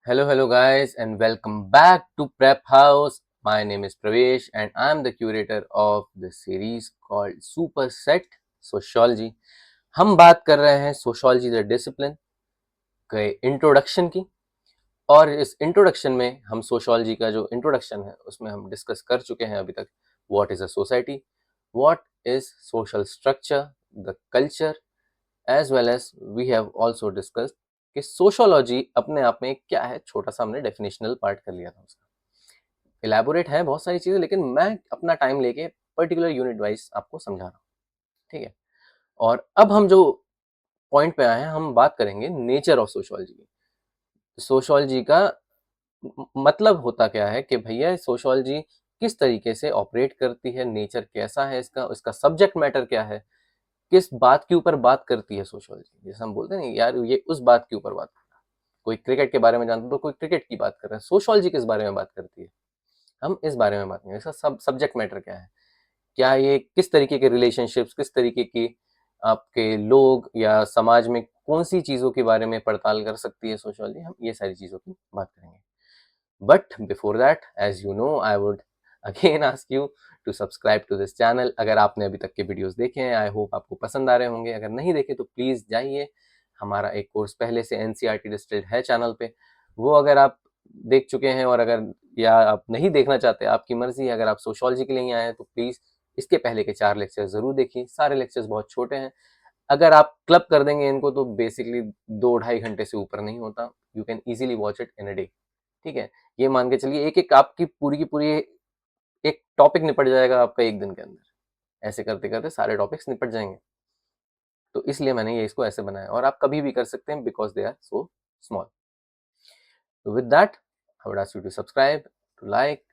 Hello guys, and welcome back to Prep House. My name is Pravesh, and I'm the curator of the series called Superset Sociology. हम बात कर रहे हैं sociology the discipline के introduction की, और इस इंट्रोडक्शन में हम सोशोलॉजी का जो इंट्रोडक्शन है उसमें हम डिस्कस कर चुके हैं अभी तक what is a society, what is social structure, the culture, as well as we have also discuss कि सोशोलॉजी अपने आप में क्या है। छोटा सा हमने डेफिनेशनल पार्ट कर लिया था उसका। इलेबोरेट है बहुत सारी चीजें, लेकिन मैं अपना टाइम लेके पर्टिकुलर यूनिट वाइज आपको समझा रहा हूँ, ठीक है। और अब हम जो पॉइंट पे आए हैं, हम बात करेंगे नेचर ऑफ सोशोलॉजी की। सोशोलॉजी का मतलब होता क्या है कि भैया सोशोलॉजी किस तरीके से ऑपरेट करती है, नेचर कैसा है इसका, उसका सब्जेक्ट मैटर क्या है, किस बात के ऊपर बात करती है सोशोलॉजी। जैसे हम बोलते हैं ना यार, ये उस बात के ऊपर बात कर रहा है। कोई क्रिकेट के बारे में जानता है तो कोई क्रिकेट की बात कर रहा है। सोशोलॉजी किस बारे में बात करती है, हम इस बारे में बात करेंगे। इसका सब सब्जेक्ट मैटर क्या है, क्या ये किस तरीके के रिलेशनशिप्स, किस तरीके की आपके लोग या समाज में कौन सी चीजों के बारे में पड़ताल कर सकती है सोशोलॉजी, हम ये सारी चीजों की बात करेंगे। But before that, as you know, I would again ask you to subscribe to this channel. अगर आपने अभी तक के वीडियोस देखे हैं, आई होप आपको पसंद आ रहे होंगे। अगर नहीं देखे तो प्लीज जाइए, हमारा एक कोर्स पहले से एनसीईआरटी डिस्टिल्ड है चैनल पे, वो अगर आप देख चुके हैं, और अगर या आप नहीं देखना चाहते, आपकी मर्जी। अगर आप सोशोलॉजी के लिए ही आए हैं तो प्लीज इसके पहले के 4 लेक्चर जरूर देखिए। सारे लेक्चर्स बहुत छोटे हैं, अगर आप क्लब कर देंगे इनको तो बेसिकली 2-2.5 घंटे से ऊपर नहीं होता। You can easily watch it in a day, ठीक है। ये मान के चलिए एक एक आपकी पूरी की पूरी एक टॉपिक निपट जाएगा आपका एक दिन के अंदर। ऐसे करते करते सारे टॉपिक्स निपट जाएंगे। तो इसलिए मैंने ये इसको ऐसे बनाया, और आप कभी भी कर सकते हैं because they are so small. So with that, I would ask you to subscribe, to like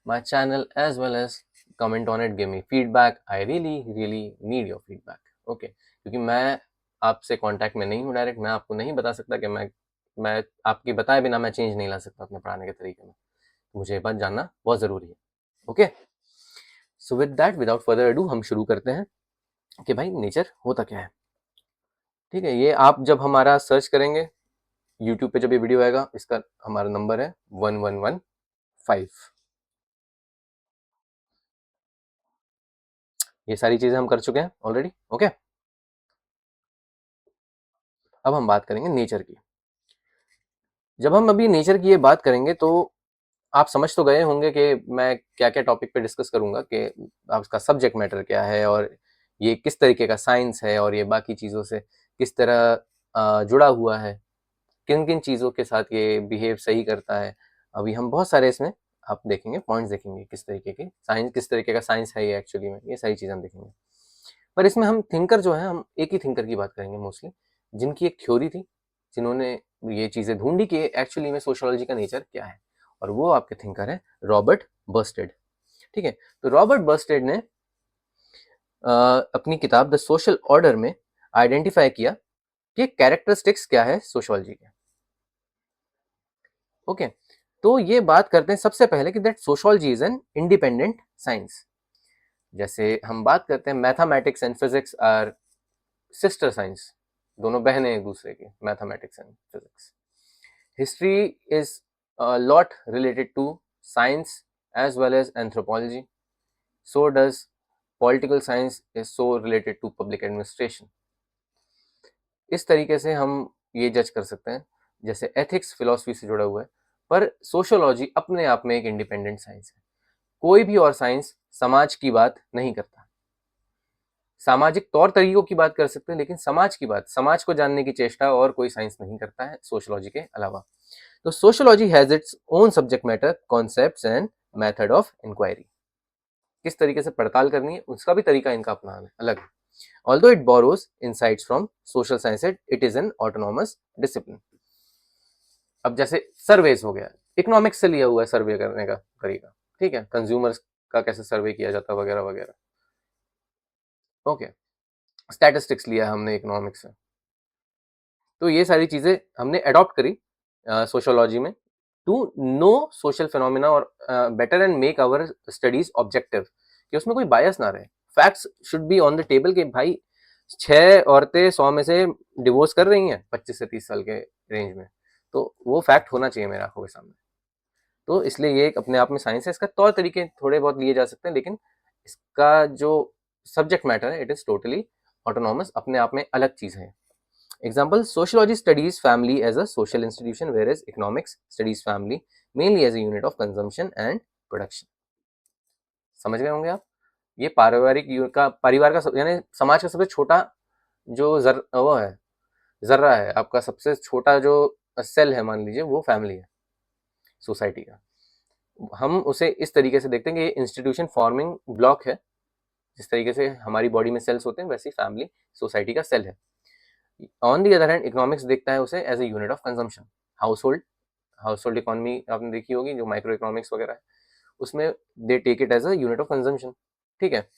my channel, as well as comment on it, give me feedback. I really need your feedback. Okay, क्योंकि मैं आपसे contact में नहीं हूँ direct, मैं आपको नहीं बता सकता कि मैं आपके बताए बिना मैं चेंज नहीं ला सकता अपने पढ़ाने के तरीके में। मुझे ये बात जानना बहुत ज़रूरी है। Okay, so with that, without further ado, हम शुरू करते हैं कि भाई नेचर होता क्या है। ठीक है, ये आप जब हमारा सर्च करेंगे यूट्यूब पे, जब ये वीडियो आएगा, इसका हमारा नंबर है 1115। ये सारी चीजें हम कर चुके हैं ऑलरेडी। ओके, अब हम बात करेंगे नेचर की। जब हम अभी नेचर की ये बात करेंगे तो आप समझ तो गए होंगे कि मैं क्या क्या टॉपिक पे डिस्कस करूंगा, कि उसका सब्जेक्ट मैटर क्या है, और ये किस तरीके का साइंस है, और ये बाकी चीज़ों से किस तरह जुड़ा हुआ है, किन किन चीज़ों के साथ ये बिहेव सही करता है। अभी हम बहुत सारे इसमें आप देखेंगे, पॉइंट्स देखेंगे, किस तरीके की साइंस, किस तरीके का साइंस है ये एक्चुअली में, ये सारी चीज़ें हम देखेंगे। पर इसमें हम थिंकर जो है, हम एक ही थिंकर की बात करेंगे मोस्टली, जिनकी एक थ्योरी थी, जिन्होंने ये चीज़ें ढूंढी कि एक्चुअली में सोशोलॉजी का नेचर क्या है, और वो आपके थिंकर है रॉबर्ट बर्स्टेड। ठीक है, तो रॉबर्ट बर्स्टेड ने अपनी किताब द सोशल ऑर्डर में आइडेंटिफाई किया कि कैरेक्टरिस्टिक्स क्या है सोशोलॉजी के। ओके, तो ये बात करते हैं सबसे पहले कि that sociology is an independent science. जैसे हम बात करते हैं mathematics and physics are sister science, दोनों बहनें एक दूसरे की, mathematics and physics. History is lot related to science as well as anthropology, so does political science is so related to public administration. इस तरीके से हम ये जज कर सकते हैं, जैसे एथिक्स फिलॉसफी से जुड़ा हुआ है, पर सोशोलॉजी अपने आप में एक इंडिपेंडेंट साइंस है। कोई भी और साइंस समाज की बात नहीं करता। सामाजिक तौर तरीकों की बात कर सकते हैं, लेकिन समाज की बात, समाज को जानने की चेष्टा और कोई साइंस नहीं करता है सोशोलॉजी के अलावा। तो sociology has its own subject matter, concepts and method of inquiry. किस तरीके से पड़ताल करनी है उसका भी तरीका इनका अपना अलग है। Although it borrows insights from social science, it is an autonomous discipline. अब जैसे सर्वेज हो गया, इकोनॉमिक्स से लिया हुआ है सर्वे करने का तरीका, ठीक है, कंज्यूमर्स का कैसे सर्वे किया जाता है वगैरह वगैरह। ओके, स्टैटिस्टिक्स लिया हमने इकोनॉमिक्स से। तो ये सारी चीजें हमने अडॉप्ट करी सोशोलॉजी में, टू नो सोशल फिनोमिना और better and make our studies objective, कि उसमें कोई बायस ना रहे। Facts should be on the table कि भाई 6 औरतें 100 में से डिवोर्स कर रही हैं 25 से 30 साल के रेंज में, तो वो फैक्ट होना चाहिए मेरे आंखों के सामने। तो इसलिए ये एक अपने आप में साइंस है। इसका तौर तरीके थोड़े बहुत लिए जा सकते हैं, लेकिन इसका जो सब्जेक्ट मैटर है इट इज टोटली ऑटोनॉमस, अपने आप में अलग चीज है। Example, sociology studies family as a social institution, whereas economics studies family mainly as a unit of consumption and production. समझ गए होंगे आप? ये पारिवारिक का, परिवार का यानी समाज का सबसे छोटा जो वो है, जर्रा है, आपका सबसे छोटा जो सेल है, मान लीजिए वो फैमिली है, सोसाइटी का। हम उसे इस तरीके से देखते हैं कि ये इंस्टीट्यूशन फॉर्मिंग ब्लॉक है। जिस तरीके से हमारी बॉडी में सेल्स होते हैं, वैसे ही फैमिली सोसाइटी का सेल है। On the other hand economics देखता है उसे as a unit of consumption. Household economy आपने देखी होगी, जो माइक्रो इकोनॉमिक्स वगैरह है, उसमें they take it as a unit of consumption. ठीक है।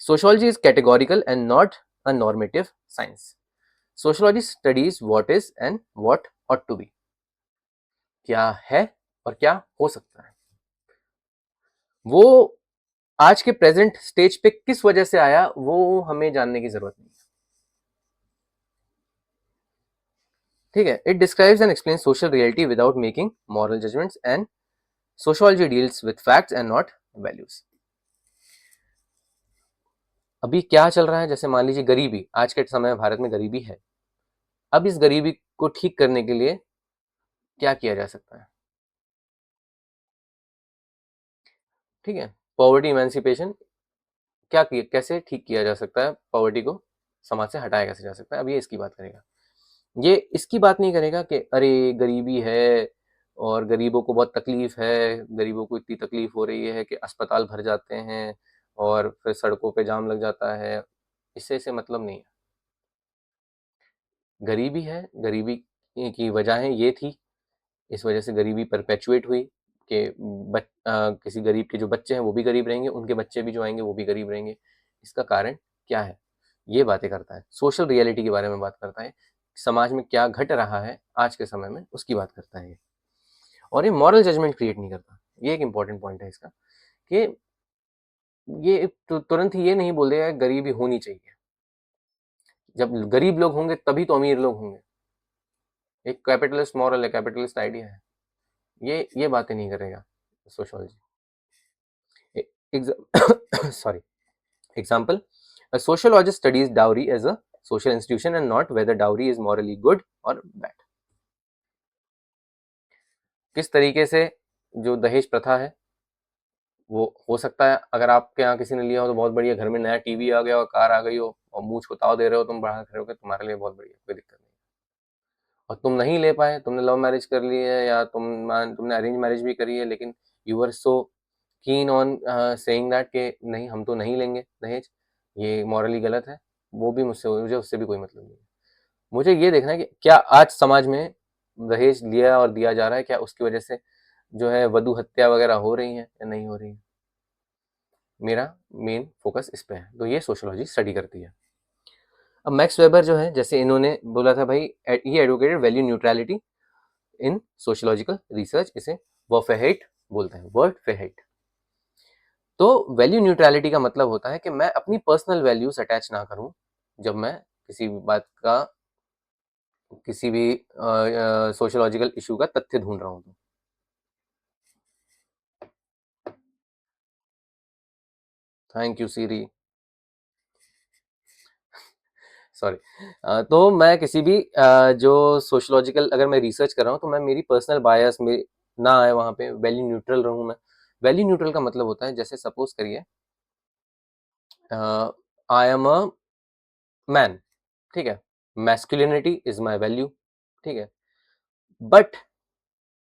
Sociology is categorical and not a normative science. Sociology studies what is and what ought to be. क्या है और क्या हो सकता है। वो आज के प्रेजेंट स्टेज पे किस वजह से आया, वो हमें जानने की जरूरत नहीं है। ठीक है। It describes and explain social reality without making moral judgements, and sociology deals with facts and not values. अभी क्या चल रहा है, जैसे मान लीजिए गरीबी, आज के समय में भारत में गरीबी है। अब इस गरीबी को ठीक करने के लिए क्या किया जा सकता है? ठीक है। पॉवर्टी इमेंसिपेशन, कैसे ठीक किया जा सकता है, पॉवर्टी को समाज से हटाया कैसे जा सकता है, अब ये इसकी बात करेगा। ये इसकी बात नहीं करेगा कि अरे गरीबी है और गरीबों को बहुत तकलीफ है, गरीबों को इतनी तकलीफ हो रही है कि अस्पताल भर जाते हैं और फिर सड़कों पे जाम लग जाता है। इससे इसे मतलब नहीं है। गरीबी है, गरीबी की वजहें ये थी, इस वजह से गरीबी परपेचुएट हुई कि किसी गरीब के जो बच्चे हैं वो भी गरीब रहेंगे, उनके बच्चे भी जो आएंगे वो भी गरीब रहेंगे। इसका कारण क्या है, ये बातें करता है। सोशल रियलिटी के बारे में बात करता है, समाज में क्या घट रहा है आज के समय में, उसकी बात करता है ये। और ये मॉरल जजमेंट क्रिएट नहीं करता। ये एक इंपॉर्टेंट पॉइंट है इसका, कि ये तुरंत ही ये नहीं बोल देगा गरीबी होनी चाहिए। जब गरीब लोग होंगे तभी तो अमीर लोग होंगे। एक कैपिटलिस्ट मॉरल है, कैपिटलिस्ट आइडिया है। ये बातें नहीं करेगा sociology. Sorry. Example, a sociologist studies dowry as a social institution and not whether dowry is morally good or bad. किस तरीके से जो दहेज प्रथा है वो हो सकता है, अगर आपके यहाँ किसी ने लिया हो तो बहुत बढ़िया, घर में नया टीवी आ गया हो, कार आ गई हो और मूछ को ताव दे रहे हो, तुम बढ़ा खड़े हो, तुम्हारे लिए बहुत बढ़िया, कोई दिक्कत नहीं। और तुम नहीं ले पाए, तुमने लव मैरिज कर ली है या तुमने अरेंज मैरिज भी करी है, लेकिन you are so keen on saying that कि नहीं हम तो नहीं लेंगे दहेज, ये मॉरली गलत है, वो भी मुझे उससे भी कोई मतलब नहीं है। मुझे ये देखना है कि क्या आज समाज में दहेज लिया और दिया जा रहा है, क्या उसकी वजह से जो है वधू हत्या वगैरह हो रही है या नहीं हो रही है। मेरा मेन फोकस इस पे है। तो ये सोशियोलॉजी स्टडी करती है। अब मैक्स वेबर जो है, जैसे इन्होंने बोला था भाई, ही एडवोकेटेड वैल्यू न्यूट्रलिटी इन सोशियोलॉजिकल रिसर्च, इसे वर्फेहेट बोलते हैं, वर्ड फेहेट। तो वैल्यू न्यूट्रलिटी का मतलब होता है कि मैं अपनी पर्सनल वैल्यूज अटैच ना करूं जब मैं किसी भी बात का, किसी भी सोशियोलॉजिकल इशू का तथ्य ढूंढ रहा हूं। Thank you Siri. सॉरी। तो मैं किसी भी जो सोशियोलॉजिकल अगर मैं रिसर्च कर रहा हूँ तो मैं मेरी पर्सनल बायस में ना आए, वहाँ पे वैल्यू न्यूट्रल रहूँ मैं। वैल्यू न्यूट्रल का मतलब होता है, जैसे सपोज करिए आई एम अ मैन, ठीक है, मैस्कुलिनिटी इज माई वैल्यू, ठीक है, बट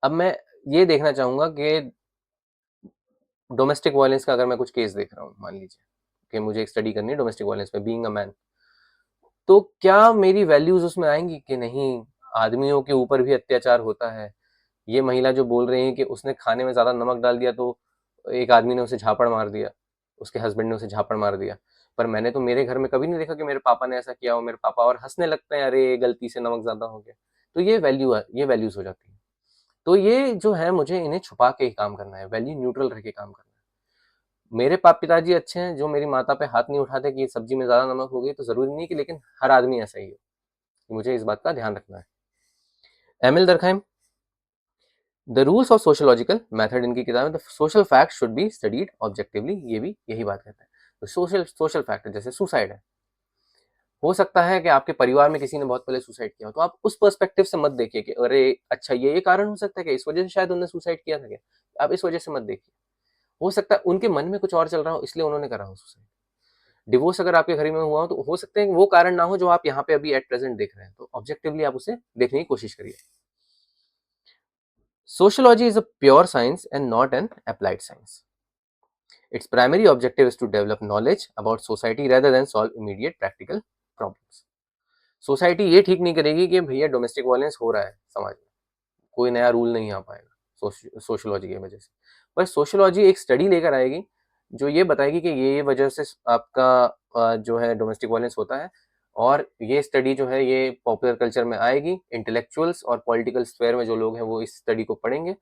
अब मैं ये देखना चाहूंगा कि डोमेस्टिक वायलेंस का अगर मैं कुछ केस देख रहा हूँ, मान लीजिए कि मुझे एक स्टडी करनी है डोमेस्टिक वायलेंस में, बीइंग अ मैन, तो क्या मेरी वैल्यूज उसमें आएंगी कि नहीं। आदमियों के ऊपर भी अत्याचार होता है। ये महिला जो बोल रही है कि उसने खाने में ज्यादा नमक डाल दिया तो एक आदमी ने उसे झापड़ मार दिया, उसके हस्बैंड ने उसे झापड़ मार दिया, पर मैंने तो मेरे घर में कभी नहीं देखा कि मेरे पापा ने ऐसा किया हो। मेरे पापा और हंसने लगते हैं, अरे गलती से नमक ज्यादा हो गया। तो ये वैल्यूज हो जाती है। तो ये जो है, मुझे इन्हें छुपा के ही काम करना है, वैल्यू न्यूट्रल रह के काम करना है। मेरे पिताजी अच्छे हैं जो मेरी माता पे हाथ नहीं उठाते कि सब्जी में ज्यादा नमक हो गई, तो जरूरी नहीं कि लेकिन हर आदमी ऐसा ही हो। मुझे इस बात का ध्यान रखना है। Emile Durkheim, the rules of sociological method इनकी किताब है। The social fact should be studied objectively, ये भी यही बात कहता है। तो सोशल फैक्ट जैसे सुसाइड है, हो सकता है कि आपके परिवार में किसी ने बहुत पहले सुसाइड किया हो, तो आप उस पर्सपेक्टिव से मत देखिए कि अरे अच्छा ये कारण हो सकता है कि इस वजह से शायद उन्होंने सुसाइड किया था क्या, आप इस वजह से मत देखिए। हो सकता है उनके मन में कुछ और चल रहा हो इसलिए उन्होंने करा हो सुसाइड। डिवोर्स अगर आपके घर में हुआ हो तो हो सकते हैं वो कारण ना हो जो आप यहाँ पे अभी एट प्रेजेंट देख रहे हैं, तो ऑब्जेक्टिवली आप उसे देखने की कोशिश करिए। Sociology is a pure science and not an applied science. Its primary objective is to develop knowledge about society rather than solve immediate practical problems. Society ये ठीक नहीं करेगी कि भैया डोमेस्टिक वायलेंस हो रहा है समाज में, कोई नया रूल नहीं आ पाएगा सोशोलॉजी की वजह से, पर सोशोलॉजी एक स्टडी लेकर आएगी जो ये बताएगी कि ये वजह से आपका जो है डोमेस्टिक वायलेंस होता है, और ये स्टडी जो है ये पॉपुलर कल्चर में आएगी, इंटेलेक्चुअल्स और पॉलिटिकल स्फेयर में जो लोग हैं वो इस स्टडी को पढ़ेंगे,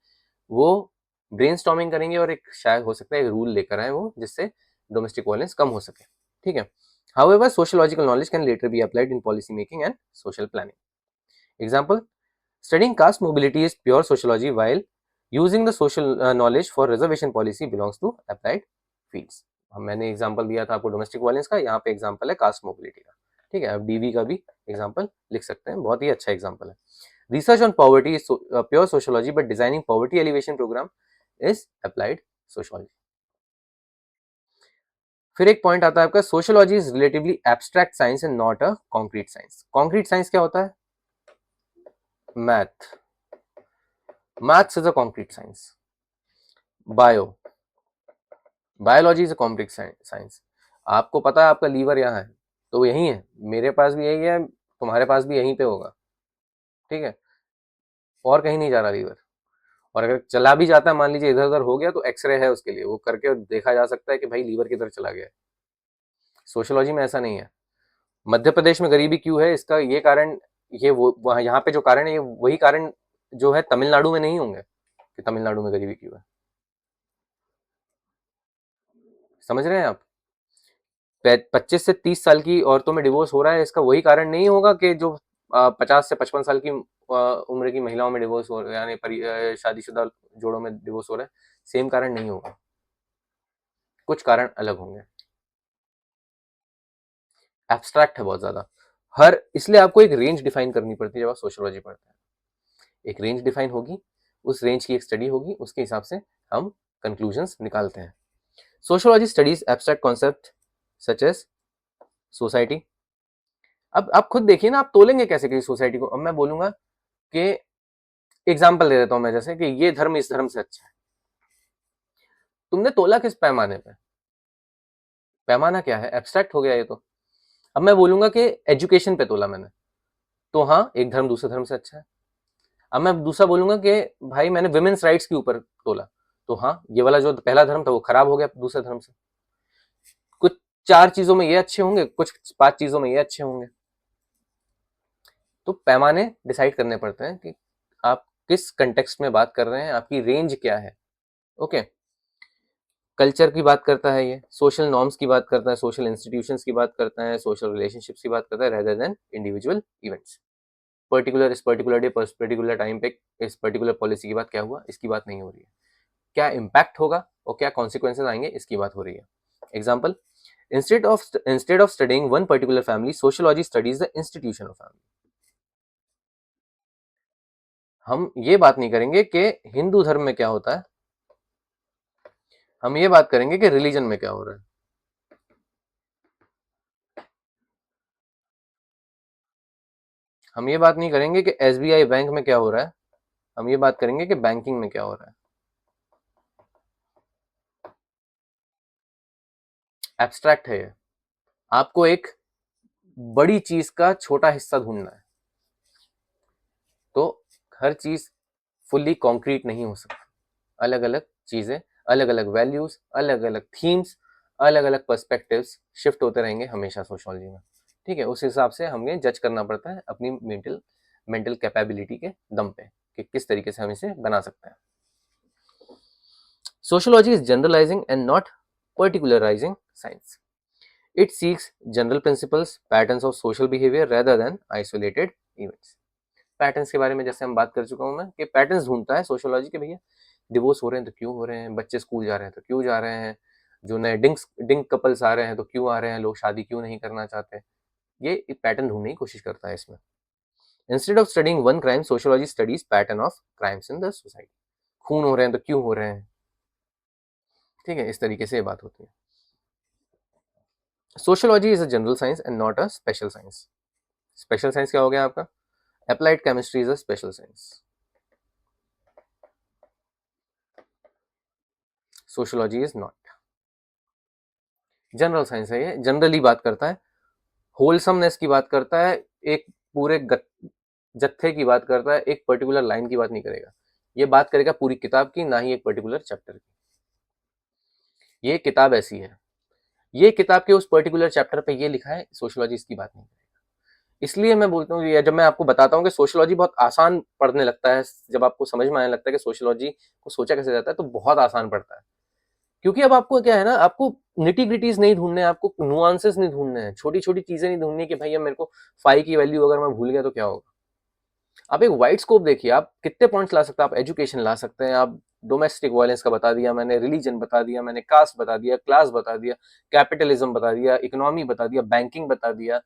वो ब्रेनस्टॉर्मिंग करेंगे और एक शायद हो सकता है एक रूल लेकर आए वो जिससे डोमेस्टिक वायलेंस कम हो सके, ठीक है। However, sociological knowledge can later be applied in policy making and social planning. Example, studying caste mobility is pure sociology, while using the social knowledge for reservation policy belongs to applied fields. मैंने example दिया था आपको domestic violence का, यहाँ पे example है cast mobility का, ठीक है। अब डीवी का भी एग्जांपल लिख सकते हैं, बहुत ही अच्छा एग्जांपल है। Research on poverty is pure sociology, but designing poverty alleviation programme is applied sociology. फिर एक पॉइंट आता है आपका, sociology is relatively abstract science and not a concrete science. Concrete science क्या होता है? Math, maths is a concrete science. Biology is a complex science. आपको पता है आपका लीवर यहाँ है तो यही है, मेरे पास भी यही है, तुम्हारे पास भी यहीं पे होगा, ठीक है, और कहीं नहीं जा रहा लीवर। और अगर चला भी जाता है, मान लीजिए इधर उधर हो गया, तो एक्सरे है उसके लिए, वो करके देखा जा सकता है कि भाई लीवर किधर चला गया है। सोशोलॉजी में ऐसा नहीं है। मध्य प्रदेश में गरीबी क्यों है, इसका ये कारण, ये वो यहाँ पे जो कारण है ये वही कारण जो है तमिलनाडु में नहीं होंगे कि तमिलनाडु में गरीबी क्यों है। समझ रहे हैं आप? 25 से 30 साल की औरतों में डिवोर्स हो रहा है, इसका वही कारण नहीं होगा कि जो 50 से 55 साल की उम्र की महिलाओं में डिवोर्स हो रहा है, यानी शादीशुदा जोड़ों में डिवोर्स हो रहा है, सेम कारण नहीं होगा, कुछ कारण अलग होंगे। एब्स्ट्रैक्ट है बहुत ज्यादा, हर इसलिए आपको एक रेंज डिफाइन करनी पड़ती है जब आप सोशियोलॉजी पढ़ते हैं। एक रेंज डिफाइन होगी, उस रेंज की एक स्टडी होगी, उसके हिसाब से हम कंक्लूजन्स निकालते हैं। Sociology studies abstract concept such as society. अब आप खुद देखिए ना, आप तोलेंगे कैसे किसी सोसाइटी को? अब मैं बोलूंगा कि एग्जाम्पल दे देता हूं मैं, जैसे कि ये धर्म इस धर्म से अच्छा है, तुमने तोला किस पैमाने पे? पैमाना क्या है? एब्स्ट्रैक्ट हो गया ये तो। अब मैं बोलूंगा कि एजुकेशन पे तोला मैंने, तो हाँ एक धर्म दूसरे धर्म से अच्छा है। अब मैं दूसरा बोलूंगा कि भाई मैंने विमेन्स राइट्स के ऊपर तोला, तो हाँ ये वाला जो पहला धर्म था वो खराब हो गया दूसरे धर्म से। कुछ 4 चीजों में ये अच्छे होंगे, कुछ 5 चीजों में ये अच्छे होंगे। तो पैमाने डिसाइड करने पड़ते हैं कि आप किस कंटेक्स्ट में बात कर रहे हैं, आपकी रेंज क्या है। ओके, कल्चर की बात करता है, ये सोशल नॉर्म्स की बात करता है, सोशल इंस्टीट्यूशंस की बात करता है, सोशल रिलेशनशिप्स की बात करता है, rather than individual events. Particular इस पर्टिकुलर डे पर्टिकुलर टाइम पे इस पर्टिकुलर पॉलिसी की बात क्या हुआ, इसकी बात नहीं हो रही है। क्या इम्पैक्ट होगा और क्या कॉन्सिक्वेंसेज आएंगे, इसकी बात हो रही है। Example, instead of studying one particular family, sociology studies the institution of family. हम ये बात नहीं करेंगे कि हिंदू धर्म में क्या होता है, हम ये बात करेंगे कि रिलीजन में क्या हो रहा है। हम ये बात नहीं करेंगे कि एसबीआई बैंक में क्या हो रहा है, हम ये बात करेंगे कि बैंकिंग में क्या हो रहा है। एब्स्ट्रैक्ट है ये, आपको एक बड़ी चीज का छोटा हिस्सा ढूंढना है, तो हर चीज फुल्ली कॉन्क्रीट नहीं हो सकती। अलग अलग चीजें, अलग अलग वैल्यूज, अलग अलग थीम्स, अलग अलग पर्सपेक्टिव्स शिफ्ट होते रहेंगे हमेशा सोशोलॉजी में, ठीक है। उस हिसाब से हमें जज करना पड़ता है अपनी मेंटल मेंटल कैपेबिलिटी के दम पे कि किस तरीके से हम इसे बना सकते हैं। Sociology is generalising and not particularising science. It seeks general principles, patterns of social behavior rather than isolated events. Patterns के बारे में जैसे हम बात कर चुका हूँ मैं, कि पैटर्न्स ढूंढता है सोशियोलॉजी के, भैया डिवोर्स हो रहे हैं तो क्यों हो रहे हैं, बच्चे स्कूल जा रहे हैं तो क्यों जा रहे हैं, जो नए डिंक कपल्स आ रहे हैं तो क्यों आ रहे हैं, लोग शादी क्यों नहीं करना चाहते। ये एक पैटर्न ढूंढने की कोशिश करता है इसमें। Instead of studying one crime, sociology studies pattern of crimes in the society. खून हो रहे हैं तो क्यों हो रहे हैं, ठीक है, इस तरीके से ये बात होती है। Sociology is a general science and not a special science. Special science क्या हो गया आपका? Applied chemistry is a special science. Sociology is not. General science है ये, जनरली बात करता है, होलसमनेस की बात करता है, एक पूरे जत्थे की बात करता है, एक पर्टिकुलर लाइन की बात नहीं करेगा। ये बात करेगा पूरी किताब की, ना ही एक पर्टिकुलर चैप्टर की। ये किताब ऐसी है, ये किताब के उस पर्टिकुलर चैप्टर पे ये लिखा है, सोशियोलॉजी इसकी बात नहीं करेगा। इसलिए मैं बोलता हूँ, जब मैं आपको बताता हूँ कि सोशियोलॉजी बहुत आसान पढ़ने लगता है, जब आपको समझ में आने लगता है कि सोशियोलॉजी को सोचा कैसे जाता है, तो बहुत आसान पड़ता है। क्योंकि अब आपको क्या है ना, आपको निटी ग्रिटीज नहीं ढूंढने, आपको नुआंसेस नहीं ढूंढने हैं, छोटी छोटी चीजें नहीं ढूंढनी कि भैया मेरे को फाई की वैल्यू अगर मैं भूल गया तो क्या होगा। आप एक वाइड स्कोप देखिए, आप कितने पॉइंट्स ला सकते हैं, आप एजुकेशन ला सकते हैं, आप डोमेस्टिक वायलेंस का बता दिया मैंने, रिलीजन बता दिया मैंने, कास्ट बता दिया, क्लास बता दिया, कैपिटलिज्म बता दिया, इकोनॉमी बता दिया, बैंकिंग बता दिया,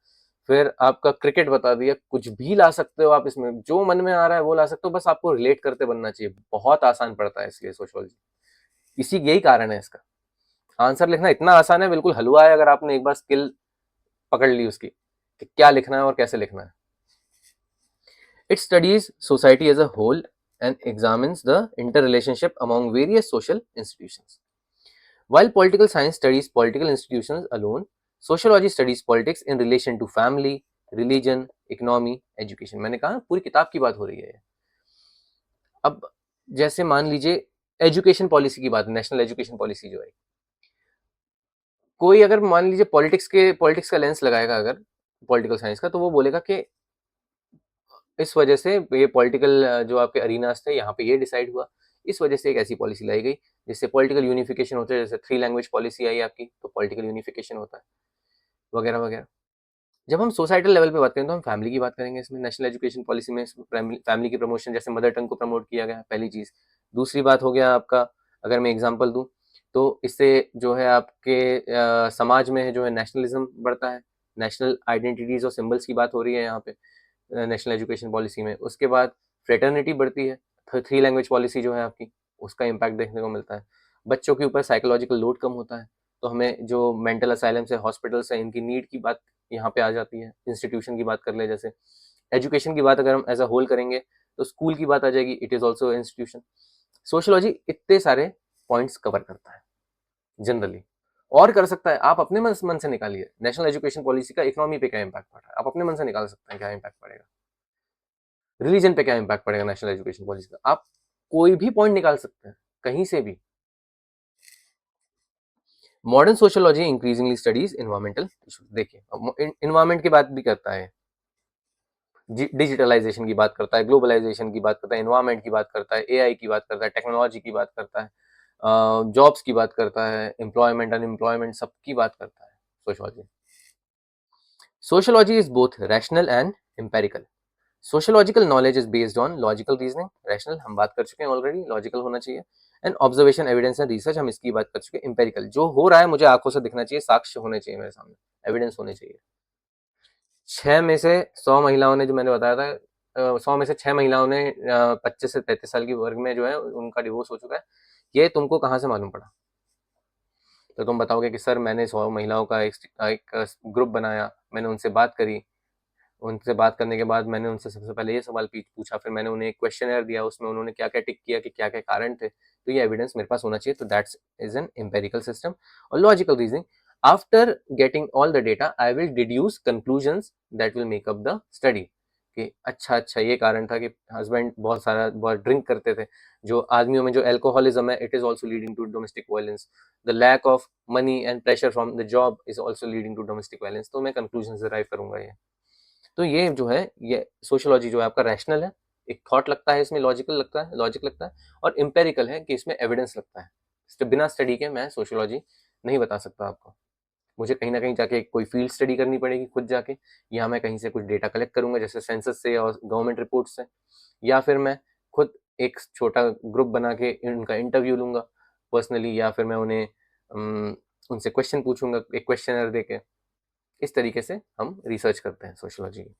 फिर आपका क्रिकेट बता दिया, कुछ भी ला सकते हो आप, इसमें जो मन में आ रहा है वो ला सकते हो, बस आपको रिलेट करते बनना चाहिए। बहुत आसान पड़ता है इसलिए सोशियोलॉजी, इसी यही कारण है इसका। आंसर लिखना इतना आसान है, बिल्कुल हलवा है, अगर आपने एक बार स्किल पकड़ ली उसकी कि क्या लिखना है और कैसे लिखना है। It studies society as a whole and examines the interrelationship among various social institutions. While political science studies political institutions alone, sociology studies politics in relation to family, religion, economy, education. मैंने कहा पूरी किताब की बात हो रही है। अब जैसे मान लीजिए एजुकेशन पॉलिसी की बात, नेशनल एजुकेशन पॉलिसी जो है, कोई अगर मान लीजिए पॉलिटिक्स का लेंस लगाएगा अगर पॉलिटिकल साइंस का, तो वो बोलेगा कि इस वजह से ये पॉलिटिकल जो आपके अरीनास थे यहाँ पे ये डिसाइड हुआ, इस वजह से एक ऐसी पॉलिसी लाई गई जिससे पॉलिटिकल यूनिफिकेशन होता है, जैसे 3 लैंग्वेज पॉलिसी आई आपकी तो पॉलिटिकल यूनिफिकेशन होता है, वगैरह वगैरह। जब हम सोसाइटल लेवल पे बात करें तो हम फैमिली की बात करेंगे इसमें, नेशनल एजुकेशन पॉलिसी में फैमिली की प्रमोशन, जैसे मदर टंग को प्रमोट किया गया, पहली चीज। दूसरी बात हो गया आपका, अगर मैं एग्जांपल दूं तो इससे जो है आपके समाज में जो है नेशनलिज्म बढ़ता है, नेशनल आइडेंटिटीज और सिंबल्स की बात हो रही है यहाँ पे नेशनल एजुकेशन पॉलिसी में। उसके बाद फ्रेटर्निटी बढ़ती है, 3 लैंग्वेज पॉलिसी जो है आपकी, उसका इम्पैक्ट देखने को मिलता है। बच्चों के ऊपर साइकोलॉजिकल लोड कम होता है, तो हमें जो मेंटल असाइलम से हॉस्पिटल से इनकी नीड की बात यहाँ पे आ जाती है। इंस्टीट्यूशन की बात कर ले, जैसे एजुकेशन की बात अगर हम एज अ होल करेंगे तो स्कूल की बात आ जाएगी, it is also institution. Sociology इतने सारे पॉइंट्स कवर करता है जनरली, और कर सकता है। आप अपने मन से निकालिए नेशनल एजुकेशन पॉलिसी का इकोनॉमी पे क्या इम्पैक्ट पड़ रहा है, आप अपने मन से निकाल सकते हैं क्या इम्पैक्ट पड़ेगा, रिलीजन पे क्या इम्पैक्ट पड़ेगा नेशनल एजुकेशन पॉलिसी का, आप कोई भी पॉइंट निकाल सकते हैं कहीं से भी। Modern sociology increasingly studies environmental issues. देखिए इन्वायरमेंट की बात भी करता है, डिजिटलाइजेशन की बात करता है, ग्लोबलाइजेशन की बात करता है, इन्वायरमेंट की बात करता है, एआई की बात करता है, टेक्नोलॉजी की बात करता है, जॉब्स की बात करता है, एम्प्लॉयमेंट अनएम्प्लॉयमेंट सबकी बात करता है sociology. Sociology is both rational and empirical. Sociological knowledge is based on logical reasoning, rational हम बात कर चुके हैं ऑलरेडी, लॉजिकल होना चाहिए, and observation evidence and research हम इसकी बात कर चुके हैं। एम्पेरिकल जो हो रहा है मुझे आंखों से दिखना चाहिए, साक्ष्य होने चाहिए मेरे सामने, एविडेंस होने चाहिए। 6 में से 100 महिलाओं ने, जो मैंने बताया था 100 में से 6 महिलाओं ने 25 से 33 साल की वर्ग में जो है उनका डिवोर्स हो चुका है। ये तुमको कहाँ से मालूम पड़ा? तो तुम बताओगे कि सर मैंने 100 महिलाओं का एक ग्रुप बनाया, मैंने उनसे बात करी, उनसे बात करने के बाद मैंने उनसे सबसे पहले ये सवाल पूछा, फिर मैंने उन्हें एक क्वेश्चनर दिया, उसमें उन्होंने क्या क्या टिक किया कि क्या क्या कारण थे, तो ये एविडेंस मेरे पास होना चाहिए। तो that's is an empirical system. और logical reasoning, after getting all the data I will deduce conclusions that will make up the study, कि अच्छा ये कारण था कि हस्बैंड बहुत ड्रिंक करते थे, जो आदमियों में जो एल्कोहलिज्म है it is also leading to domestic violence, the lack of money and pressure from the job is also leading to domestic violence. तो मैं कंक्लूजन डिराइव करूंगा ये। तो ये जो है, ये सोशियोलॉजी जो है आपका रैशनल है, एक थॉट लगता है इसमें, लॉजिकल लगता है, लॉजिक लगता है, और एम्पेरिकल है कि इसमें एविडेंस लगता है। बिना स्टडी के मैं सोशियोलॉजी नहीं बता सकता आपको। मुझे कहीं ना कहीं जाके कोई फील्ड स्टडी करनी पड़ेगी खुद जाके, या मैं कहीं से कुछ डेटा कलेक्ट करूंगा जैसे सेंसस से और गवर्नमेंट रिपोर्ट से, या फिर मैं खुद एक छोटा ग्रुप बना के उनका इंटरव्यू लूंगा पर्सनली, या फिर मैं उन्हें उनसे क्वेश्चन पूछूंगा एक क्वेश्चनर देके। इस तरीके से हम रिसर्च करते हैं सोशियोलॉजी की।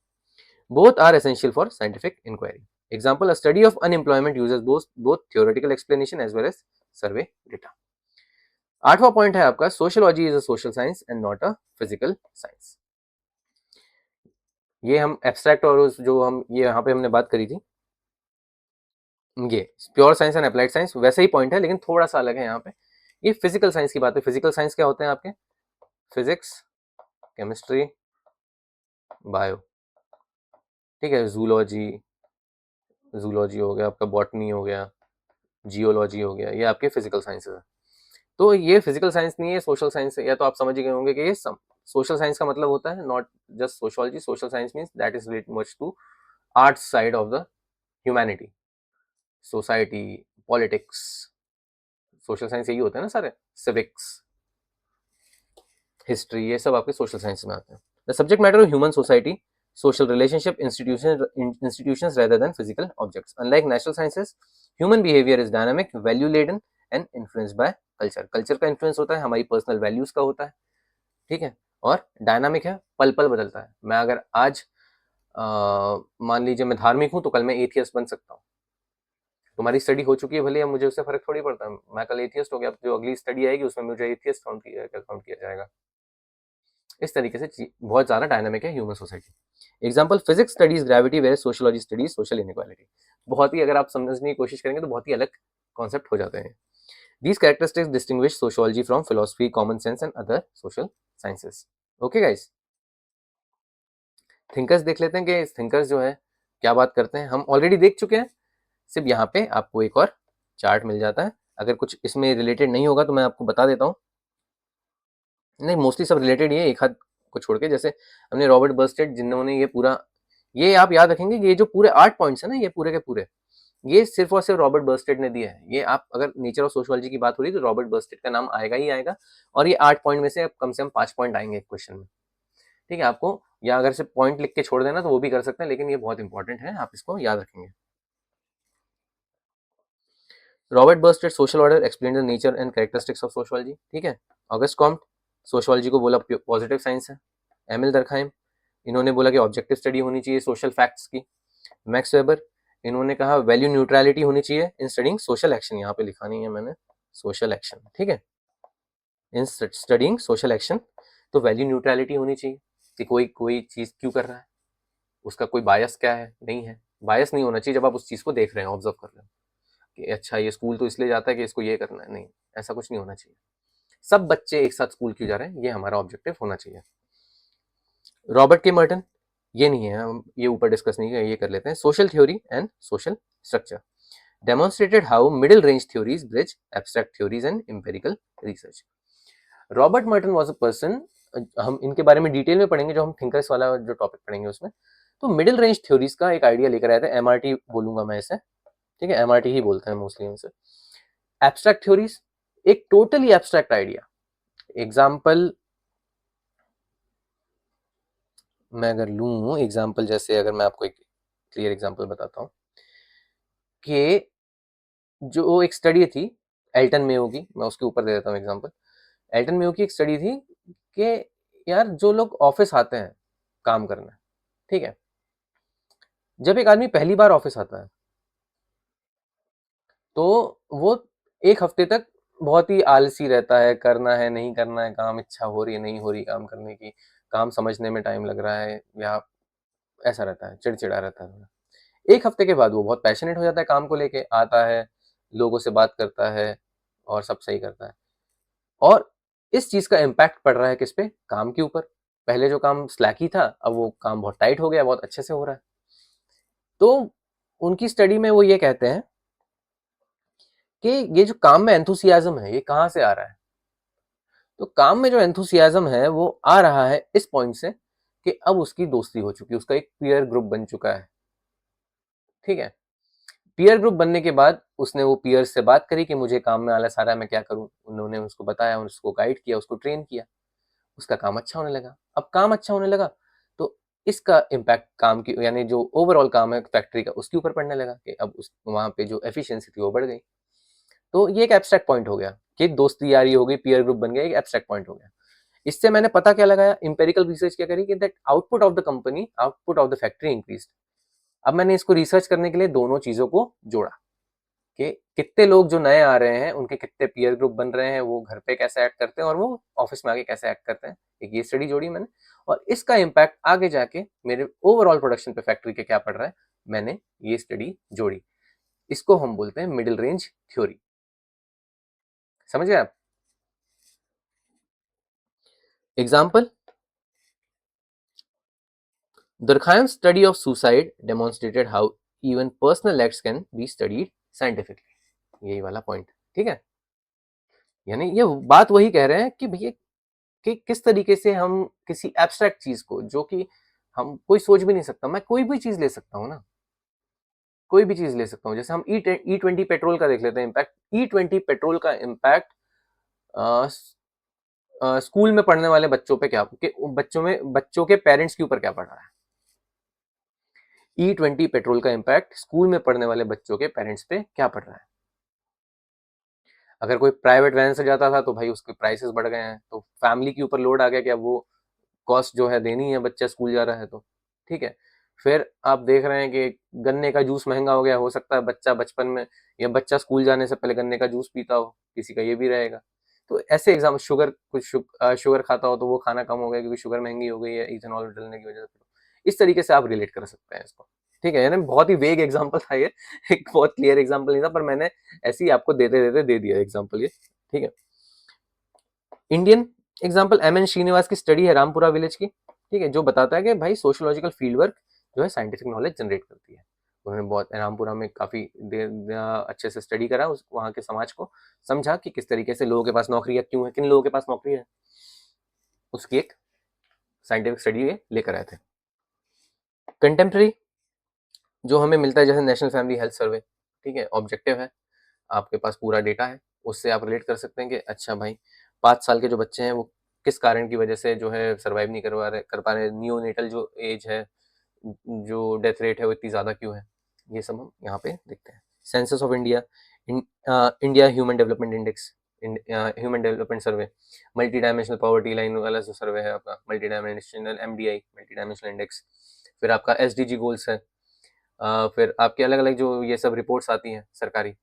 Both are essential for scientific inquiry. Example, a study of unemployment uses both theoretical explanation as well as survey data. 8वां पॉइंट है आपका, sociology is a social science and not a physical science. ये हम abstract और उस जो हम ये यहाँ पे हमने बात करी थी, ये pure science and applied science वैसे ही पॉइंट है, लेकिन थोड़ा सा अलग है यहाँ पे। ये फिजिकल साइंस की बात है। फिजिकल साइंस क्या होते हैं आपके? फिजिक्स, केमिस्ट्री, बायो, ठीक है, जूलॉजी, जूलॉजी हो गया आपका, बॉटनी हो गया, जियोलॉजी हो गया, ये आपके फिजिकल साइंसेस है। तो ये फिजिकल साइंस नहीं है, सोशल साइंस है। या तो आप समझ गए होंगे कि ये सोशल साइंस का मतलब होता है not just sociology. Social science means that is related much to arts side of the humanity, society, politics. Social science यही होता है ना सारे, सिविक्स, हिस्ट्री, ये सब आपके सोशल साइंस में आते हैं। The subject matter of human society, social relationship, institutions rather than physical objects. Unlike natural sciences, human behavior is dynamic, value laden and influenced by culture. Culture का influence होता है, हमारी पर्सनल वैल्यूज का होता है, ठीक है, और डायनामिक है, पल पल बदलता है। मैं अगर आज मान लीजिए मैं धार्मिक हूँ तो कल मैं एथियस्ट बन सकता हूँ। तुम्हारी स्टडी हो चुकी है भले, अब मुझे उससे फर्क थोड़ी पड़ता है, मैं कल एथियस्ट हो गया, जो अगली स्टडी आएगी उसमें मुझे एथियस्ट काउंट किया जाएगा। इस तरीके से बहुत ज़्यादा डायनामिक है human society. Example, physics studies gravity, where sociology studies social inequality. बहुत ही अगर आप समझने की कोशिश करेंगे तो बहुत ही अलग कॉन्सेप्ट हो जाते हैं। These characteristics distinguish sociology from philosophy, common sense and other social sciences. Okay guys, thinkers देख लेते हैं कि थिंकर्स जो है क्या बात करते हैं। हम ऑलरेडी देख चुके हैं, सिर्फ यहाँ पे आपको एक और चार्ट मिल जाता है। अगर कुछ इसमें रिलेटेड नहीं होगा तो मैं आपको बता देता हूँ। नहीं, मोस्टली सब रिलेटेड ही है, एक हाथ को छोड़ के। जैसे हमने रॉबर्ट बर्स्टेड, जिन्होंने ये पूरा, ये आप याद रखेंगे कि ये जो पूरे 8 पॉइंट्स है ना, ये पूरे के पूरे, ये सिर्फ और सिर्फ रॉबर्ट बर्स्टेड ने दिया है। ये आप अगर नेचर ऑफ सोशियोलॉजी की बात हो रही है तो रॉबर्ट बर्स्टेड का नाम आएगा ही आएगा, और ये 8 पॉइंट में से कम 5 पॉइंट आएंगे एक क्वेश्चन में, ठीक है। आपको या अगर से पॉइंट लिख के छोड़ देना तो वो भी कर सकते हैं, लेकिन ये बहुत इंपॉर्टेंट है, आप इसको याद रखेंगे। Robert bursted, social order, explain the nature and characteristics of sociology, ठीक है। ऑगस्ट कॉम्ट, सोशियोलॉजी को बोला पॉजिटिव साइंस है। एमिल दरखाइम, इन्होंने बोला कि ऑब्जेक्टिव स्टडी होनी चाहिए सोशल फैक्ट्स की। मैक्स वेबर, इन्होंने कहा वैल्यू न्यूट्रलिटी होनी चाहिए इन स्टडिंग सोशल एक्शन, यहाँ पे लिखा नहीं है मैंने सोशल एक्शन, ठीक है, इन स्टडिंग सोशल एक्शन। तो वैल्यू न्यूट्रलिटी होनी चाहिए कि कोई कोई चीज़ क्यों कर रहा है, उसका कोई बायस क्या है, नहीं है। बायस नहीं होना चाहिए जब आप उस चीज़ को देख रहे हैं, ऑब्जर्व कर रहे हैं कि अच्छा ये स्कूल तो इसलिए जाता है कि इसको ये करना है, नहीं, ऐसा कुछ नहीं होना चाहिए। सब बच्चे एक साथ स्कूल क्यों जा रहे हैं, ये हमारा ऑब्जेक्टिव होना चाहिए। रॉबर्ट के मर्टन, ये नहीं है, हम ये ऊपर डिस्कस नहीं है, ये कर लेते हैं। Social theory and social structure demonstrated how middle range theories bridge abstract theories and empirical research. Robert Merton was a person, हम इनके बारे में डिटेल में पढ़ेंगे जो हम थिंकर्स वाला जो टॉपिक पढ़ेंगे उसमें। तो मिडिल रेंज थ्योरीज का एक आइडिया लेकर आए थे, एमआरटी बोलूंगा मैं इसे, ठीक है, एमआरटी ही बोलते हैं मोस्टली इनसे। एब्स्ट्रैक्ट थ्योरीज, एक टोटली एब्स्ट्रैक्ट आइडिया। एग्जाम्पल मैं अगर लूँ, एग्जाम्पल जैसे अगर मैं आपको एक क्लियर एग्जाम्पल बताता हूँ कि जो एक स्टडी थी एल्टन मेयो की, मैं उसके ऊपर दे देता हूँ एग्जाम्पल। एल्टन मेयो की एक स्टडी थी कि यार जो लोग ऑफिस आते हैं काम करना, ठीक है, जब एक आदमी पहली बार ऑफिस आता है तो वो एक हफ्ते तक बहुत ही आलसी रहता है, करना है नहीं करना है काम, इच्छा हो रही है नहीं हो रही काम करने की, काम समझने में टाइम लग रहा है, या ऐसा रहता है, चिड़चिड़ा रहता है। एक हफ्ते के बाद वो बहुत पैशनेट हो जाता है, काम को लेके आता है, लोगों से बात करता है और सब सही करता है। और इस चीज का इम्पैक्ट पड़ रहा है किस पे, काम के ऊपर। पहले जो काम स्लैकी था अब वो काम बहुत टाइट हो गया, बहुत अच्छे से हो रहा है। तो उनकी स्टडी में वो ये कहते हैं कि ये जो काम में एंथुसियाज्म है ये कहाँ से आ रहा है। तो काम में जो एंथुसियाज्म है वो आ रहा है इस पॉइंट से कि अब उसकी दोस्ती हो चुकी है, उसका एक पीयर ग्रुप बन चुका है, ठीक है। पीयर ग्रुप बनने के बाद उसने वो पीयर से बात करी कि मुझे काम में आलस आ रहा है, मैं क्या करूं। उन्होंने उसको बताया, उसको गाइड किया, उसको ट्रेन किया। उसका काम अच्छा होने लगा। अब काम अच्छा होने लगा तो इसका इम्पैक्ट काम की यानी जो ओवरऑल काम है फैक्ट्री का उसके ऊपर पड़ने लगा कि अब उस वहाँ पे जो एफिशिएंसी थी वो बढ़ गई। तो ये एक एब्स्ट्रैक्ट पॉइंट हो गया कि दोस्ती यारी हो गई, पीयर ग्रुप बन गया, एक एब्स्ट्रैक्ट पॉइंट हो गया। इससे मैंने पता क्या लगाया, एम्पिरिकल रिसर्च क्या करी कि that output of the company, output of the factory increased. अब मैंने इसको रिसर्च करने के लिए दोनों चीजों को जोड़ा कि कितने लोग जो नए आ रहे हैं उनके कितने पीयर ग्रुप बन रहे हैं, वो घर पे कैसे एक्ट करते हैं और वो ऑफिस में आके कैसे एक्ट करते हैं। एक ये स्टडी जोड़ी मैंने, और इसका इम्पैक्ट आगे जाके मेरे ओवरऑल प्रोडक्शन पे फैक्ट्री के क्या पड़ रहा है, मैंने ये स्टडी जोड़ी। इसको हम बोलते हैं मिडिल रेंज थ्योरी। समझ गए आप? Example, Durkheim's study of suicide demonstrated how even personal acts can be studied scientifically. यही वाला पॉइंट, ठीक है। यानी ये बात वही कह रहे हैं कि भैया कि किस तरीके से हम किसी एब्स्ट्रैक्ट चीज को, जो कि हम कोई सोच भी नहीं सकता, मैं कोई भी चीज ले सकता हूँ ना, कोई भी चीज ले सकता हूँ। जैसे हम E20 पेट्रोल का देख लेते हैं इम्पैक्ट। E20 पेट्रोल का इम्पैक्ट स्कूल में पढ़ने वाले बच्चों पे क्या, कि बच्चों के पेरेंट्स के ऊपर क्या पड़ रहा है। E20 पेट्रोल का इम्पैक्ट स्कूल में पढ़ने वाले बच्चों के पेरेंट्स पे क्या पड़ रहा है। अगर कोई प्राइवेट वैन से जाता था तो भाई उसके प्राइसेस बढ़ गए हैं, तो फैमिली के ऊपर लोड आ गया कि अब वो कॉस्ट जो है देनी है, बच्चा स्कूल जा रहा है तो, ठीक है। फिर आप देख रहे हैं कि गन्ने का जूस महंगा हो गया, हो सकता है बच्चा बचपन में या बच्चा स्कूल जाने से पहले गन्ने का जूस पीता हो, किसी का ये भी रहेगा। तो ऐसे एग्जाम, शुगर खाता हो तो वो खाना कम हो गया क्योंकि शुगर महंगी हो गई है इथेनॉल डलने की वजह से। इस तरीके से आप रिलेट कर सकते हैं इसको, ठीक है। यानी बहुत ही वेग एग्जाम्पल था ये, एक बहुत क्लियर एग्जाम्पल नहीं था, पर मैंने ऐसे ही आपको देते देते दे दिया एग्जाम्पल ये, ठीक है। Indian example, M N Srinivas की स्टडी है रामपुरा विलेज की, ठीक है, जो बताता है कि भाई सोशियोलॉजिकल फील्ड वर्क जो है साइंटिफिक नॉलेज जनरेट करती है। उन्होंने बहुत रामपुरा में काफी अच्छे से स्टडी करा उस वहाँ के समाज को, समझा कि किस तरीके से लोगों के पास नौकरी है, क्यों है, किन लोगों के पास नौकरी है, उसकी एक साइंटिफिक स्टडी लेकर आए थे। कंटेम्प्रेरी जो हमें मिलता है, जैसे नेशनल फैमिली हेल्थ सर्वे, ठीक है, ऑब्जेक्टिव है, आपके पास पूरा डेटा है, उससे आप रिलेट कर सकते हैं कि अच्छा भाई 5 साल के जो बच्चे हैं वो किस कारण की वजह से जो है सर्वाइव नहीं कर पा रहे, नियोनेटल जो एज है, जो डेथ रेट है वो इतनी ज़्यादा क्यों है, ये सब हम यहाँ पे देखते हैं। Census of India, India human development index, human development survey, multi dimensional poverty line वाला जो सर्वे है आपका, multi dimensional MDI, multi dimensional index, फिर आपका SDG गोल्स है, फिर आपके अलग अलग जो ये सब रिपोर्ट्स आती हैं सरकारी,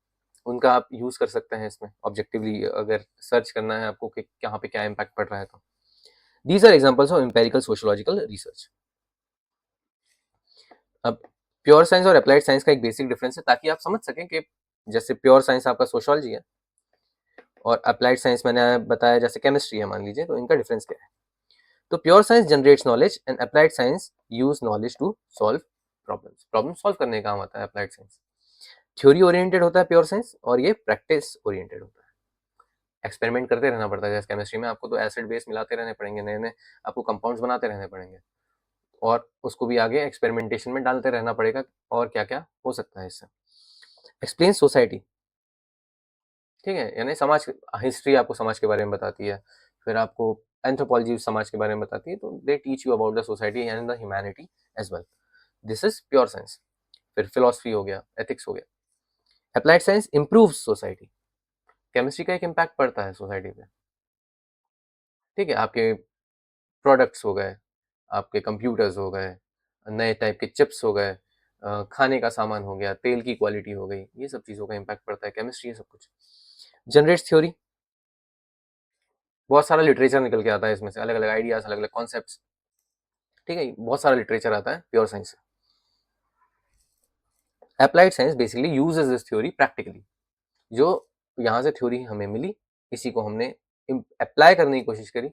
उनका आप यूज़ कर सकते हैं इसमें ऑब्जेक्टिवली, अगर सर्च करना है आपको कि यहाँ पे क्या इम्पैक्ट पड़ रहा है तो। These are examples of empirical sociological research. अब प्योर साइंस और अप्लाइड साइंस का एक बेसिक डिफरेंस है, ताकि आप समझ सकें कि जैसे प्योर साइंस आपका सोशियोलॉजी है और अप्लाइड साइंस मैंने बताया जैसे केमिस्ट्री है मान लीजिए, तो इनका डिफरेंस क्या है। तो pure science generates knowledge and applied science use knowledge to solve problems. Problem solve करने का काम आता है अप्लाइड साइंस। थ्योरी ओरिएंटेड होता है प्योर साइंस, और ये प्रैक्टिस ओरिएंटेड होता है। एक्सपेरिमेंट करते रहना पड़ता है, जैसे केमिस्ट्री में आपको तो एसिड बेस मिलाते रहने पड़ेंगे, नए नए आपको कंपाउंड्स बनाते रहने पड़ेंगे, और उसको भी आगे एक्सपेरिमेंटेशन में डालते रहना पड़ेगा, और क्या क्या हो सकता है इससे। एक्सप्लेन सोसाइटी, ठीक है, यानी समाज, हिस्ट्री आपको समाज के बारे में बताती है, फिर आपको एंथ्रोपोलॉजी समाज के बारे में बताती है, तो they teach you about the society and the humanity as well. This is pure science. फिर फिलोसफी हो गया, एथिक्स हो गया। Applied science improve society, chemistry का एक इम्पैक्ट पड़ता है सोसाइटी पे, ठीक है, आपके प्रोडक्ट्स हो गए, आपके कंप्यूटर्स हो गए, नए टाइप के चिप्स हो गए, खाने का सामान हो गया, तेल की क्वालिटी हो गई, ये सब चीज़ों का इम्पैक्ट पड़ता है, केमिस्ट्री है सब कुछ। जनरेट्स थ्योरी, बहुत सारा लिटरेचर निकल के आता है इसमें से, अलग अलग आइडियाज, अलग अलग कॉन्सेप्ट्स, ठीक है, बहुत सारा लिटरेचर आता है प्योर साइंस से। Applied science basically uses this theory practically, जो यहाँ से थ्योरी हमें मिली, इसी को हमने अप्लाई करने की कोशिश करी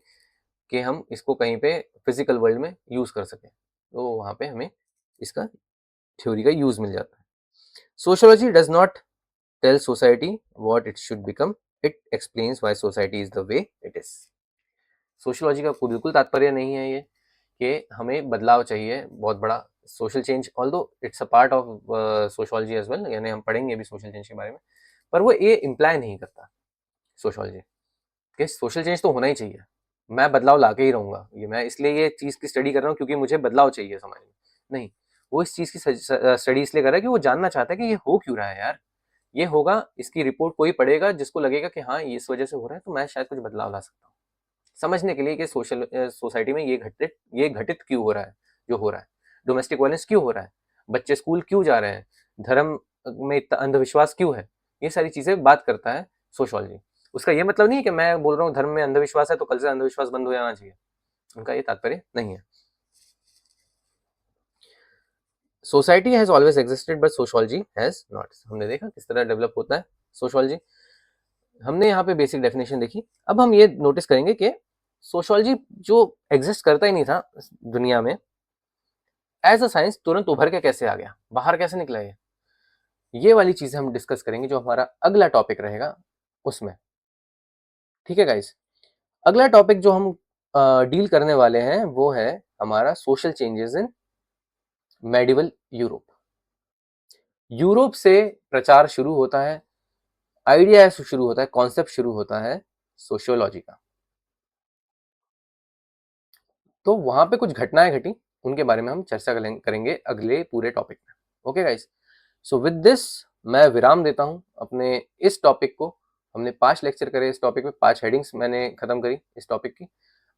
कि हम इसको कहीं पे फिजिकल वर्ल्ड में यूज कर सकें, तो वहाँ पे हमें इसका थ्योरी का यूज मिल जाता है। Sociology does not tell society what it should become, it explains why society is the way it is. Sociology का बिल्कुल तात्पर्य नहीं है ये कि हमें बदलाव चाहिए बहुत बड़ा, social change, although it's a part of sociology as well, यानी हम पढ़ेंगे भी सोशल चेंज के बारे में, पर वो ये इम्प्लाई नहीं करता सोशियोलॉजी कि सोशल चेंज तो होना ही चाहिए, मैं बदलाव लाके ही रहूंगा, ये मैं इसलिए ये चीज की स्टडी कर रहा हूँ क्योंकि मुझे बदलाव चाहिए समाज में। नहीं, वो इस चीज की स्टडी इसलिए कर रहा है कि वो जानना चाहता है कि ये हो क्यों रहा है यार, ये होगा, इसकी रिपोर्ट कोई पढ़ेगा जिसको लगेगा कि हाँ ये इस वजह से हो रहा है, तो मैं शायद कुछ बदलाव ला सकता हूँ। समझने के लिए कि सोसाइटी में ये घटित क्यों हो रहा है, जो हो रहा है, डोमेस्टिक वायलेंस क्यों हो रहा है, बच्चे स्कूल क्यों जा रहे हैं, धर्म में इतना अंधविश्वास क्यों है, ये सारी चीजें बात करता है सोशियोलॉजी। उसका ये मतलब नहीं है कि मैं बोल रहा हूँ धर्म में अंधविश्वास है तो कल से अंधविश्वास बंद हो जाना चाहिए, उनका ये तात्पर्य नहीं है। Society has always existed but sociology has not. हमने देखा किस तरह डेवलप होता है सोशियोलॉजी। हमने यहाँ पे बेसिक डेफिनेशन देखी। अब हम ये नोटिस करेंगे कि सोशियोलॉजी जो एग्जिस्ट करता ही नहीं था दुनिया में, एज अ साइंस तुरंत उभर के कैसे आ गया, बाहर कैसे निकला ये वाली चीजें हम डिस्कस करेंगे जो हमारा अगला टॉपिक रहेगा उसमें। ठीक है गाइस, अगला टॉपिक जो हम डील करने वाले हैं वो है हमारा social changes in medieval Europe. Europe से प्रचार शुरू होता है, आइडिया शुरू होता है, कॉन्सेप्ट शुरू होता है सोशियोलॉजी का। तो वहां पे कुछ घटनाएं घटी, उनके बारे में हम चर्चा करेंगे अगले पूरे टॉपिक में। Okay guys, so with this मैं विराम देता हूं अपने इस टॉपिक को। हमने 5 लेक्चर करे इस टॉपिक में, 5 हेडिंग्स मैंने खत्म करी इस टॉपिक की।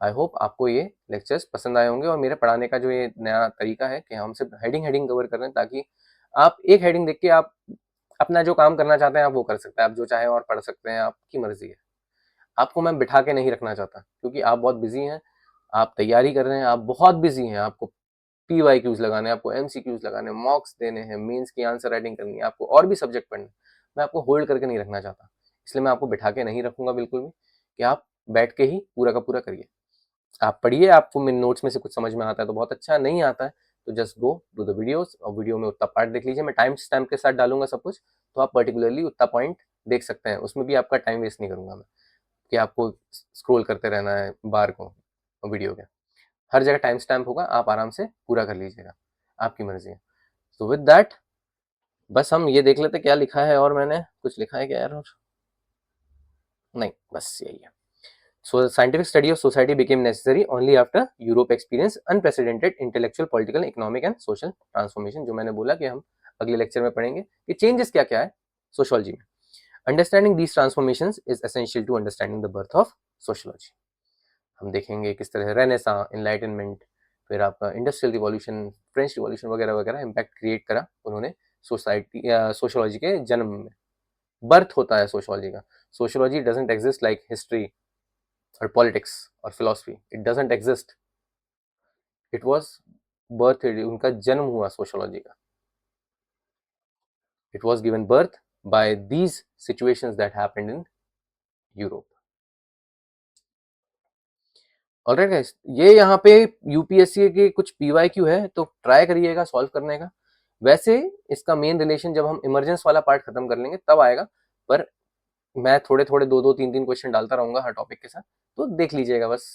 आई होप आपको ये लेक्चर्स पसंद आए होंगे और मेरे पढ़ाने का जो ये नया तरीका है कि हम सिर्फ हेडिंग हेडिंग कवर कर रहे हैं, ताकि आप एक हेडिंग देख के आप अपना जो काम करना चाहते हैं आप वो कर सकते हैं, आप जो चाहे और पढ़ सकते हैं, आपकी मर्जी है। आपको मैं बिठा के नहीं रखना चाहता क्योंकि आप बहुत बिजी हैं, आप तैयारी कर रहे हैं, आप बहुत बिजी हैं, आपको PYQs लगाने, आपको MCQs लगाने, मॉक्स देने हैं, मेंस की आंसर राइटिंग करनी है, आपको और भी सब्जेक्ट पढ़ने। मैं आपको होल्ड करके नहीं रखना चाहता, इसलिए मैं आपको बिठा के नहीं रखूंगा बिल्कुल भी, कि आप बैठ के ही पूरा का पूरा करिए। आप पढ़िए, आपको मेरे नोट्स में से कुछ समझ में आता है तो बहुत अच्छा, नहीं आता है तो just go to the videos और वीडियो में उतना पार्ट देख लीजिए। मैं टाइम स्टैम्प के साथ डालूंगा सब कुछ, तो आप पर्टिकुलरली उतना पॉइंट देख सकते हैं, उसमें भी आपका टाइम वेस्ट नहीं करूंगा मैं कि आपको स्क्रॉल करते रहना है बार को वीडियो के। हर जगह टाइम स्टैम्प होगा, आप आराम से पूरा कर लीजिएगा, आपकी मर्जी है। तो विद दैट बस हम ये देख लेते क्या लिखा है, और मैंने कुछ लिखा है क्या यार, और नहीं, बस यही है। So the scientific study of society became necessary only after Europe experienced unprecedented intellectual, political, economic and social transformation। जो मैंने बोला कि हम अगले लेक्चर में पढ़ेंगे कि चेंजेस क्या क्या है सोशियोलॉजी में। Understanding these transformations is essential to understanding the birth of sociology. हम देखेंगे किस तरह रेनेसां, इनलाइटनमेंट, फिर आपका इंडस्ट्रियल रिवॉल्यूशन, फ्रेंच रिवॉल्यूशन वगैरह वगैरह इम्पैक्ट क्रिएट करा उन्होंने सोसाइटी या सोशियोलॉजी के जन्म में। बर्थ होता है सोशियोलॉजी का। Sociology doesn't exist like history और पॉलिटिक्स और philosophy, it doesn't exist, it was birth, उनका जन्म हुआ सोशियोलॉजी का। It was given birth bye these situations that happened in Europe. Alright guys, ये यहाँ पे यूपीएससी के कुछ पीवाईक्यू है तो ट्राई करिएगा सॉल्व करने का। वैसे इसका मेन रिलेशन जब हम इमरजेंस वाला पार्ट खत्म कर लेंगे तब आएगा, पर मैं थोड़े थोड़े 2-2 3-3 क्वेश्चन डालता रहूंगा हर टॉपिक के साथ, तो देख लीजिएगा बस।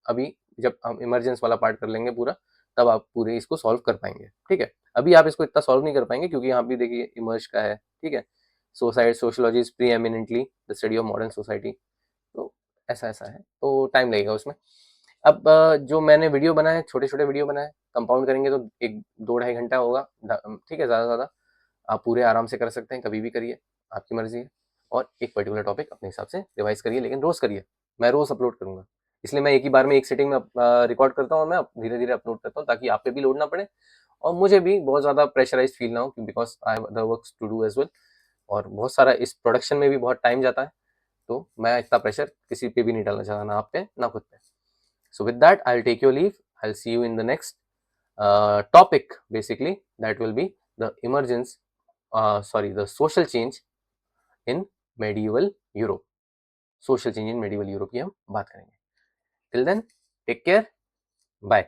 अभी जब हम इमरजेंस वाला पार्ट कर लेंगे पूरा, तब आप पूरे इसको सॉल्व कर पाएंगे। ठीक है, अभी आप इसको इतना सॉल्व नहीं कर पाएंगे क्योंकि यहाँ भी देखिए इमर्ज का है। ठीक है, sociology is pre eminently the study of modern society, तो ऐसा ऐसा है, तो टाइम लगेगा उसमें। अब जो मैंने वीडियो बनाए, छोटे छोटे वीडियो बनाए, कंपाउंड करेंगे तो 1-2-2.5 घंटा होगा। ठीक है, ज़्यादा ज़्यादा आप पूरे आराम से कर सकते हैं, कभी भी करिए, आपकी मर्जी है। और एक पर्टिकुलर टॉपिक अपने हिसाब से रिवाइज करिए, लेकिन रोज करिए। मैं रोज अपलोड करूंगा, इसलिए मैं एक ही बार में एक सेटिंग में रिकॉर्ड करता हूँ और मैं धीरे धीरे अपलोड करता हूँ, ताकि आप पे भी लोड ना पड़े और मुझे भी बहुत ज़्यादा प्रेशराइज फील ना हो, because I have other works to do as well. और बहुत सारा इस प्रोडक्शन में भी बहुत टाइम जाता है, तो मैं इतना प्रेशर किसी पे भी नहीं डालना चाहता, ना आप पे ना खुद पे। So with that, I'll take your leave. I'll see you in the next topic. Basically, that will be the emergence, the social change in medieval Europe. Social change in medieval Europe की हम बात करेंगे. Till then, take care. Bye.